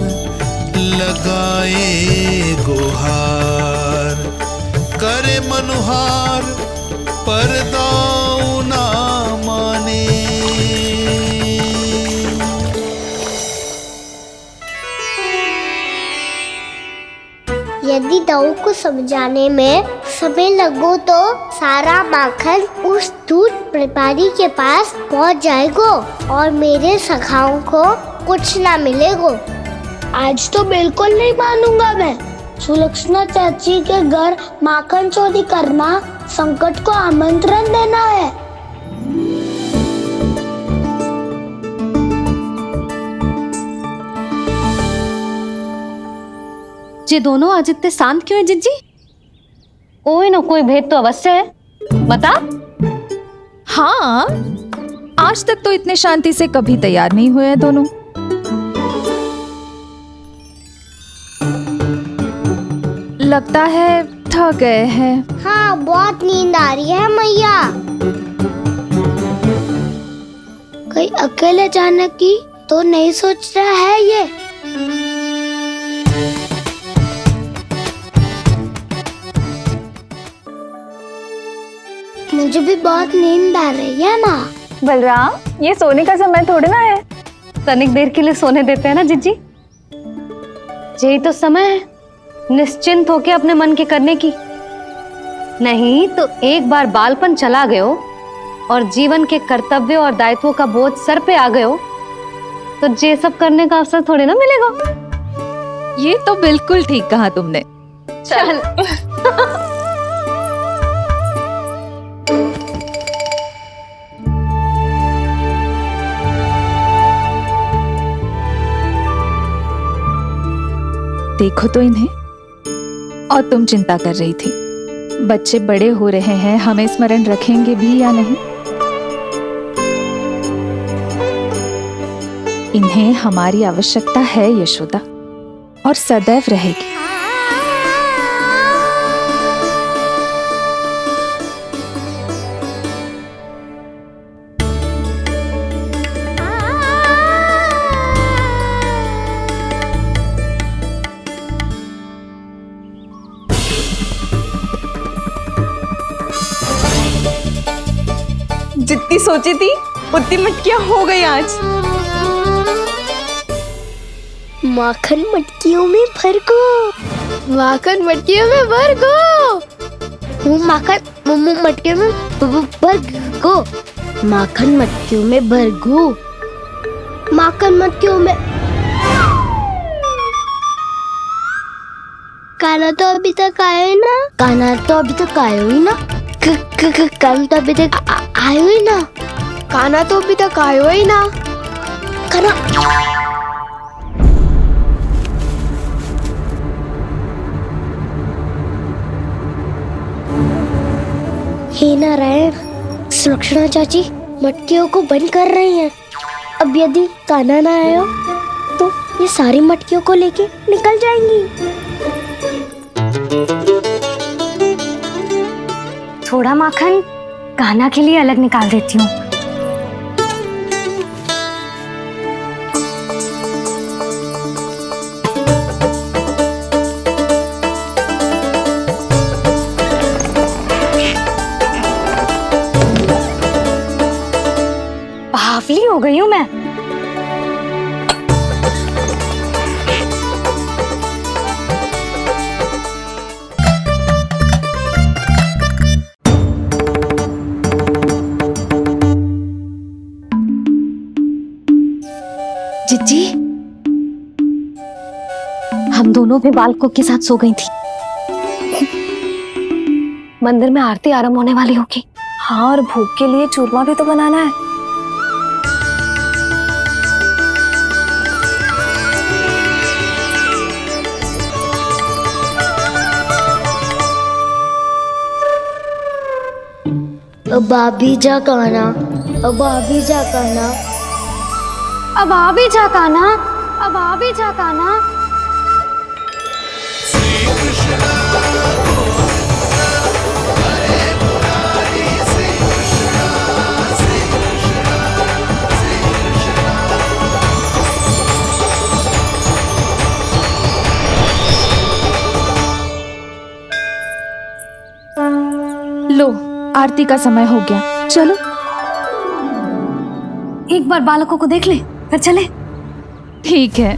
लगाए गुहार, करे मनुहार पर दाऊ ना माने। यदि दाऊ को समझाने में समय लगो तो सारा माखन उस दूध व्यापारी के पास पहुंच जाएगो और मेरे सखाओं को कुछ ना मिलेगो। आज तो बिल्कुल नहीं मानूंगा मैं। सुलक्षणा चाची के घर माखन चोरी करना संकट को आमंत्रण देना है। ये दोनों आज इतने शांत क्यों है जिज्जी? कोई ना कोई भेद तो अवश्य है, बता। हाँ, आज तक तो इतने शांति से कभी तैयार नहीं हुए दोनों। लगता है थक गए हैं। हाँ, बहुत नींद आ रही है मैया। कहीं अकेले जाने की तो नहीं सोच रहा है ये? मुझे भी बहुत नींद आ रही है माँ। बलराम, ये सोने का समय थोड़ी ना है। तनिक देर के लिए सोने देते हैं ना जिज्जी। यही तो समय है निश्चिंत होके अपने मन के करने की। नहीं तो एक बार बालपन चला गयो और जीवन के कर्तव्यों और दायित्वों का बोझ सर पे आ गयो, तो ये सब करने का अवसर थोड़ी ना मिलेगा। ये तो बिल्कुल ठीक कहा तुमने। चल। देखो तो इन्हें। और तुम चिंता कर रही थी बच्चे बड़े हो रहे हैं, हमें स्मरण रखेंगे भी या नहीं। इन्हें हमारी आवश्यकता है यशोदा, और सदैव रहेगी। जितनी सोची थी उतनी मटकियां हो गई आज। माखन मटकियों में भर गो। माखन मटकियों में भर गो। माखन मटकियों में भर गो। माखन मटकियों में भर गो। माखन मटकियों में। कान्हा तो अभी तक आया ही ना। कान्हा तो अभी तक आया ही ना। कान्हा तो अभी तक आयो ही ना। कान्हा तो अभी तक आयो ही ना। कान्हा हे नारायण, सुलक्षणा चाची मटकियों को बंद कर रही हैं। अब यदि कान्हा ना आया तो ये सारी मटकियों को लेके निकल जाएंगी। थोड़ा माखन कान्हा के लिए अलग निकाल देती हूँ। बावली हो गई हूँ मैं। जिज्जी, हम दोनों भी बालकों के साथ सो गई थी। मंदिर में आरती आरंभ होने वाली होगी। हाँ, और भूख के लिए चूरमा भी तो बनाना है। अब आ भी जा कान्हा, अब आ भी जा कान्हा। अब आ भी जा कान्हा, अब आ भी जा कान्हा। लो, आरती का समय हो गया, चलो। एक बार बालकों को देख ले, फिर चले। ठीक है।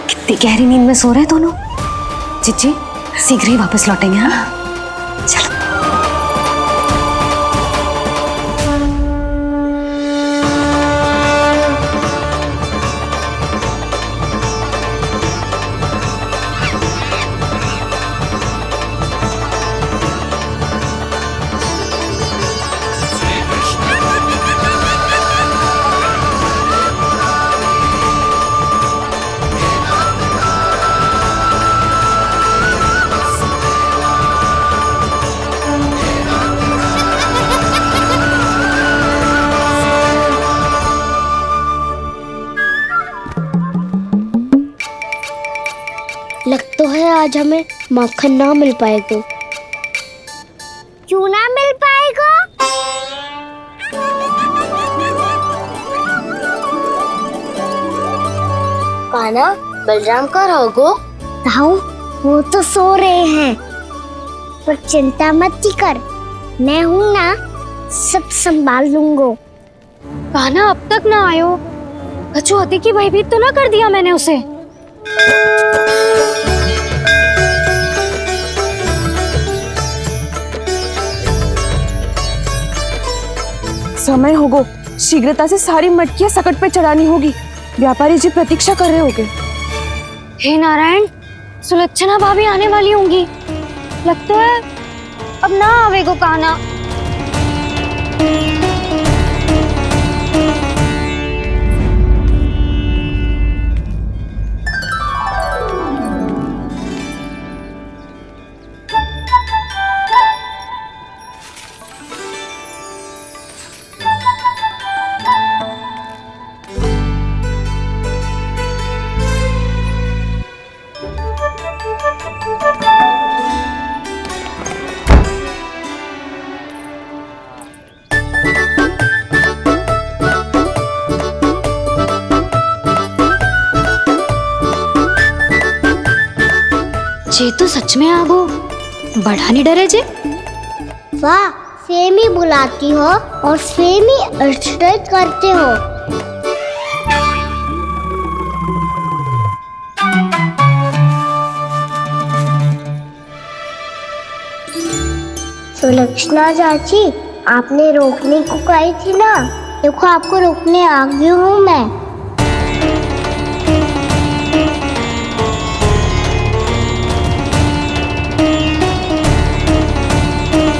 कितनी गहरी नींद में सो रहे हैं दोनों। जिज्जी शीघ्र ही वापस लौटेंगे। हाँ, चलो। लग तो है आज हमें माखन ना मिल पाएगा। क्यों ना मिल पाएगा? कान्हा, बलराम का रहोगो? ताऊ, वो तो सो रहे हैं, पर चिंता मत कर, मैं हूँ ना, सब संभाल लूंगा। कान्हा अब तक ना आयो, कछु हती की भयभीत तो ना कर दिया मैंने उसे। समय होगो, शीघ्रता से सारी मटकियां सकट पे चढ़ानी होगी। व्यापारी जी प्रतीक्षा कर रहे होंगे। हे नारायण, सुलक्षणा भाभी आने वाली होंगी। लगता है अब ना आवेगो कान्हा। जे तो सच में आगो, बड़ा नहीं डरे जे। वाह, सेम ही बुलाती हो और सेम ही अर्चना करते हो। सुलक्षणा चाची, आपने रोकने को कही थी ना, देखो आपको रोकने आ गई हूँ मैं।